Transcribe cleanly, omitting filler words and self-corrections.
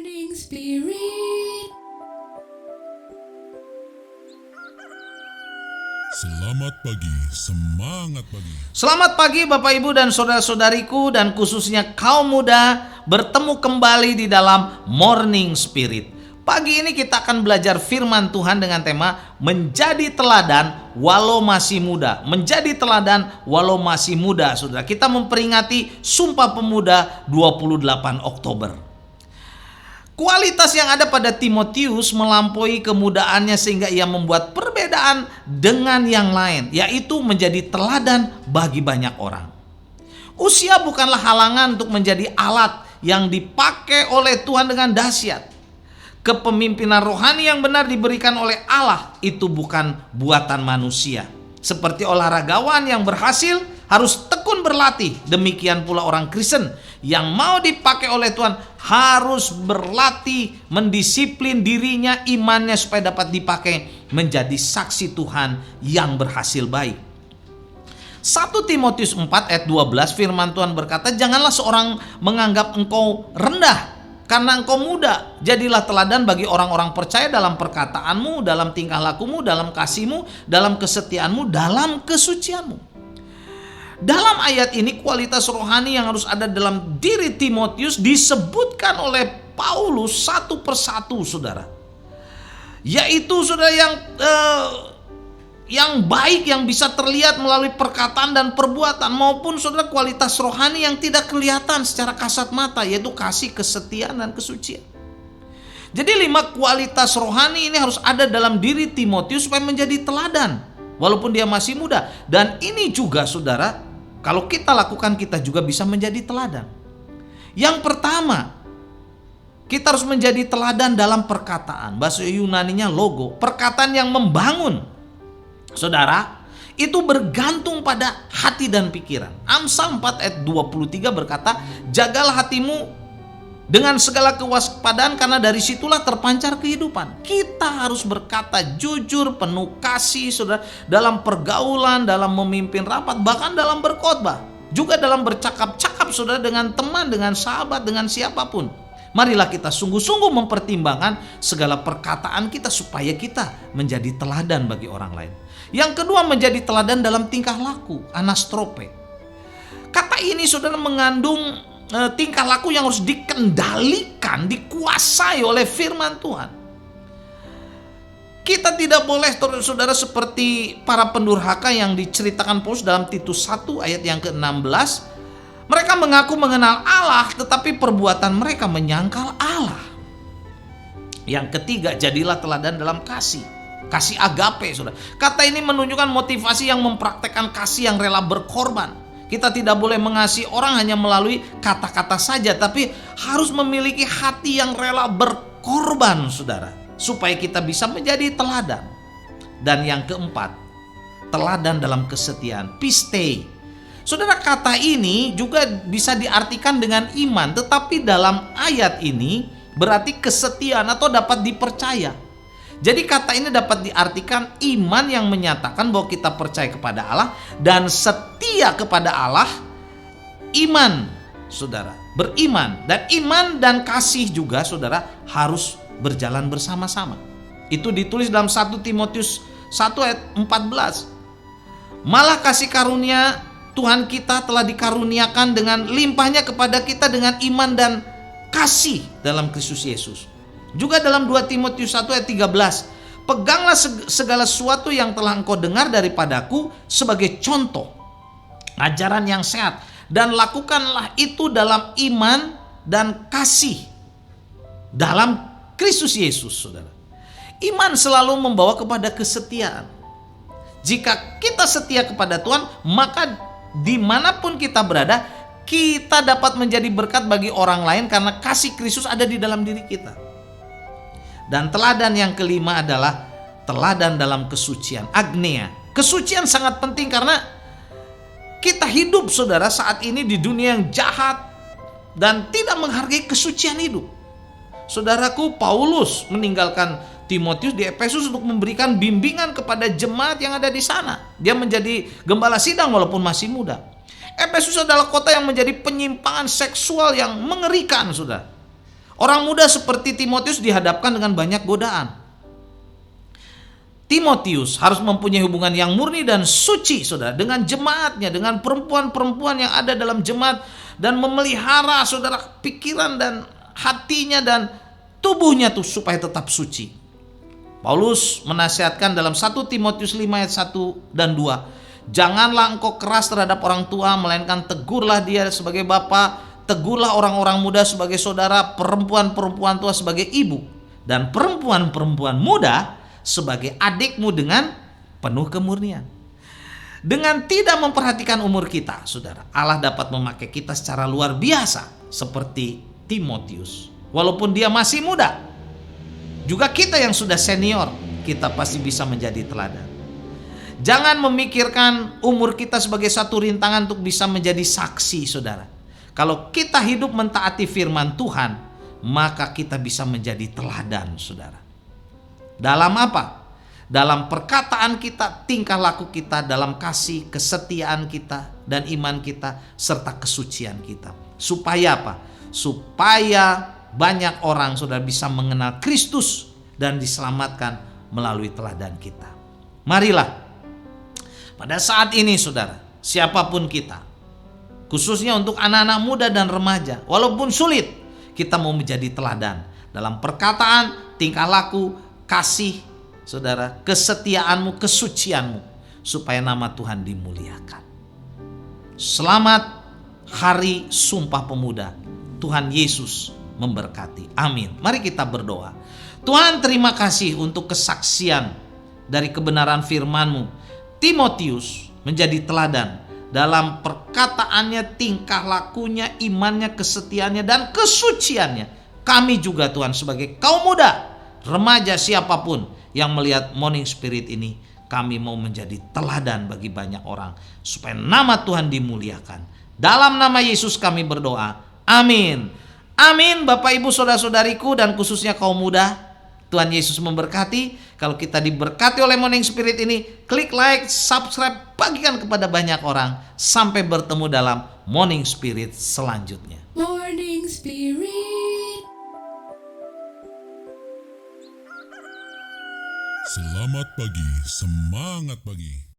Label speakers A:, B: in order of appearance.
A: Morning Spirit.
B: Selamat pagi, semangat pagi.
C: Selamat pagi Bapak Ibu dan saudara-saudariku dan khususnya kaum muda, bertemu kembali di dalam Morning Spirit. Pagi ini kita akan belajar firman Tuhan dengan tema menjadi teladan walau masih muda. Menjadi teladan walau masih muda, Saudara. Kita memperingati Sumpah Pemuda 28 Oktober. Kualitas yang ada pada Timotius melampaui kemudaannya sehingga ia membuat perbedaan dengan yang lain, yaitu menjadi teladan bagi banyak orang. Usia bukanlah halangan untuk menjadi alat yang dipakai oleh Tuhan dengan dahsyat. Kepemimpinan rohani yang benar diberikan oleh Allah itu bukan buatan manusia. Seperti olahragawan yang berhasil harus tekun berlatih, demikian pula orang Kristen yang mau dipakai oleh Tuhan harus berlatih, mendisiplin dirinya, imannya supaya dapat dipakai menjadi saksi Tuhan yang berhasil baik. 1 Timotius 4 ayat 12 firman Tuhan berkata, janganlah seorang menganggap engkau rendah karena engkau muda. Jadilah teladan bagi orang-orang percaya dalam perkataanmu, dalam tingkah lakumu, dalam kasihmu, dalam kesetiaanmu, dalam kesucianmu. Dalam ayat ini kualitas rohani yang harus ada dalam diri Timotius disebutkan oleh Paulus satu persatu, saudara. Yaitu saudara yang baik yang bisa terlihat melalui perkataan dan perbuatan, maupun saudara kualitas rohani yang tidak kelihatan secara kasat mata, yaitu kasih, kesetiaan, dan kesucian. Jadi 5 kualitas rohani ini harus ada dalam diri Timotius supaya menjadi teladan walaupun dia masih muda. Dan ini juga saudara, kalau kita lakukan, kita juga bisa menjadi teladan. Yang pertama, kita harus menjadi teladan dalam perkataan. Bahasa Yunaninya logo, perkataan yang membangun. Saudara, itu bergantung pada hati dan pikiran. Amsal 4 ayat 23 berkata, jagalah hatimu dengan segala kewaspadaan karena dari situlah terpancar kehidupan. Kita harus berkata jujur, penuh kasih, saudara, dalam pergaulan, dalam memimpin rapat, bahkan dalam berkhotbah, juga dalam bercakap-cakap, saudara, dengan teman, dengan sahabat, dengan siapapun. Marilah kita sungguh-sungguh mempertimbangkan segala perkataan kita supaya kita menjadi teladan bagi orang lain. Yang kedua, menjadi teladan dalam tingkah laku, anastrope. Kata ini saudara mengandung tingkah laku yang harus dikendalikan, dikuasai oleh firman Tuhan. Kita tidak boleh, saudara, seperti para pendurhaka yang diceritakan Paulus dalam Titus 1 ayat yang ke-16. Mereka mengaku mengenal Allah, tetapi perbuatan mereka menyangkal Allah. Yang ketiga, jadilah teladan dalam kasih. Kasih agape, saudara. Kata ini menunjukkan motivasi yang mempraktekkan kasih yang rela berkorban. Kita tidak boleh mengasihi orang hanya melalui kata-kata saja, tapi harus memiliki hati yang rela berkorban, saudara, supaya kita bisa menjadi teladan. Dan yang keempat, teladan dalam kesetiaan, pistei. Saudara, kata ini juga bisa diartikan dengan iman, tetapi dalam ayat ini berarti kesetiaan atau dapat dipercaya. Jadi kata ini dapat diartikan iman yang menyatakan bahwa kita percaya kepada Allah dan setia kepada Allah. Iman, saudara, beriman. Dan iman dan kasih juga, saudara, harus berjalan bersama-sama. Itu ditulis dalam 1 Timotius 1 ayat 14. Malah kasih karunia Tuhan kita telah dikaruniakan dengan limpahnya kepada kita dengan iman dan kasih dalam Kristus Yesus. Juga dalam 2 Timotius 1 ayat 13, peganglah segala sesuatu yang telah engkau dengar daripadaku sebagai contoh ajaran yang sehat, dan lakukanlah itu dalam iman dan kasih dalam Kristus Yesus, saudara. Iman selalu membawa kepada kesetiaan. Jika kita setia kepada Tuhan, maka dimanapun kita berada, kita dapat menjadi berkat bagi orang lain karena kasih Kristus ada di dalam diri kita. Dan teladan yang kelima adalah teladan dalam kesucian, agneia. Kesucian sangat penting karena kita hidup, saudara, saat ini di dunia yang jahat dan tidak menghargai kesucian hidup. Saudaraku, Paulus meninggalkan Timotius di Efesus untuk memberikan bimbingan kepada jemaat yang ada di sana. Dia menjadi gembala sidang walaupun masih muda. Efesus adalah kota yang menjadi penyimpangan seksual yang mengerikan, saudara. Orang muda seperti Timotius dihadapkan dengan banyak godaan. Timotius harus mempunyai hubungan yang murni dan suci, saudara, dengan jemaatnya, dengan perempuan-perempuan yang ada dalam jemaat, dan memelihara, saudara, pikiran dan hatinya dan tubuhnya tuh supaya tetap suci. Paulus menasihatkan dalam 1 Timotius 5 ayat 1 dan 2, janganlah engkau keras terhadap orang tua, melainkan tegurlah dia sebagai bapa, tegurlah orang-orang muda sebagai saudara, perempuan-perempuan tua sebagai ibu, dan perempuan-perempuan muda sebagai adikmu dengan penuh kemurnian. Dengan tidak memperhatikan umur kita, saudara, Allah dapat memakai kita secara luar biasa seperti Timotius. Walaupun dia masih muda, juga kita yang sudah senior, kita pasti bisa menjadi teladan. Jangan memikirkan umur kita sebagai satu rintangan untuk bisa menjadi saksi, saudara. Kalau kita hidup mentaati firman Tuhan, maka kita bisa menjadi teladan, saudara. Dalam apa? Dalam perkataan kita, tingkah laku kita, dalam kasih, kesetiaan kita, dan iman kita, serta kesucian kita. Supaya apa? Supaya banyak orang, saudara, bisa mengenal Kristus dan diselamatkan melalui teladan kita. Marilah, pada saat ini, saudara, siapapun kita, khususnya untuk anak-anak muda dan remaja, walaupun sulit, kita mau menjadi teladan dalam perkataan, tingkah laku, kasih, saudara, kesetiaanmu, kesucianmu, supaya nama Tuhan dimuliakan. Selamat Hari Sumpah Pemuda. Tuhan Yesus memberkati. Amin. Mari kita berdoa. Tuhan, terima kasih untuk kesaksian dari kebenaran firman-Mu. Timotius menjadi teladan dalam perkataannya, tingkah lakunya, imannya, kesetiaannya, dan kesuciannya. Kami juga, Tuhan, sebagai kaum muda, remaja, siapapun yang melihat Morning Spirit ini, kami mau menjadi teladan bagi banyak orang supaya nama Tuhan dimuliakan. Dalam nama Yesus kami berdoa. Amin. Amin. Bapak, Ibu, saudara-saudariku, dan khususnya kaum muda, Tuhan Yesus memberkati. Kalau kita diberkati oleh Morning Spirit ini, klik like, subscribe, bagikan kepada banyak orang. Sampai bertemu dalam Morning Spirit selanjutnya.
A: Morning Spirit.
B: Selamat pagi, semangat pagi.